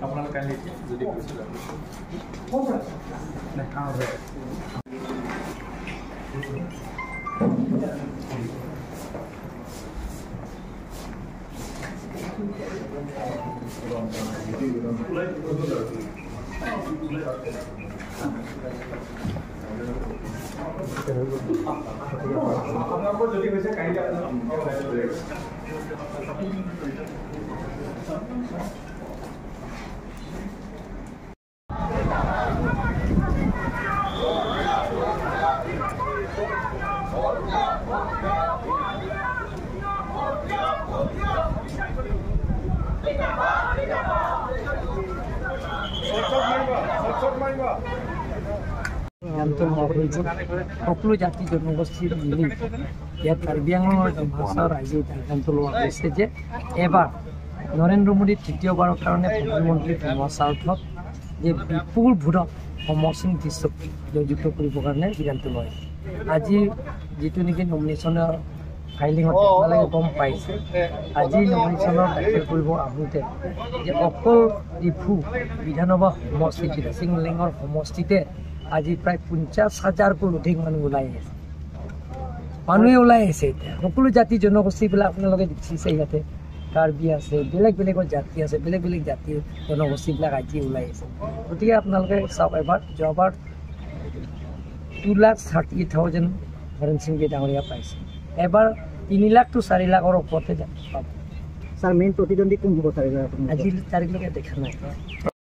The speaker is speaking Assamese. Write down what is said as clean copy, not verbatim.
আপোনালোকে কাইলৈ যদি কৈছিল আপোনালোকৰ যদি কৈছে কাইলৈ সকলো জাতি জনগোষ্ঠীৰ মিলি ইয়াত কাৰ্বি আংলঙৰ ভাষা ৰাইজে সিদ্ধান্ত লোৱা হৈছে যে এবাৰ নৰেন্দ্ৰ মোদী তৃতীয়বাৰৰ কাৰণে প্ৰধানমন্ত্ৰী হোৱাৰ স্বাৰ্থত যে বিপুল ভোটত সমৰ সিং দৃশ্যক জয়যুক্ত কৰিবৰ কাৰণে সিদ্ধান্ত লয়। আজি যিটো নেকি নমিনেশ্যনৰ ফাইলিঙত আপোনালোকে গম পাইছে, আজি নমিনেশ্যনৰ দাখিল কৰিব আহোঁতে যে অকল ডিফু বিধানসভা সমষ্টিতে চিংলেঙৰ সমষ্টিতে আজি প্ৰায় 50,000কৈ অধিক মানুহ ওলাই আহিছে। মানুহে ওলাই আহিছে এতিয়া সকলো জাতি জনগোষ্ঠীবিলাক আপোনালোকে দেখিছে। ইয়াতে কাৰ্বি আছে, বেলেগ বেলেগৰ জাতি আছে, বেলেগ বেলেগ জাতিৰ জনগোষ্ঠীবিলাক আজি ওলাই আহিছে। গতিকে আপোনালোকে চাওক, এবাৰ যোৱাবাৰ 2,38,000 হৰেণ সিংকে ডাঙৰীয়া পাইছে, এবাৰ 3 লাখ to 4 লাখৰ ওপৰতে পাব। স্যাৰ মেইন প্ৰতিদ্বন্দ্বী কোন হ'ব? আজি তাৰিখলৈকে দেখা নাই।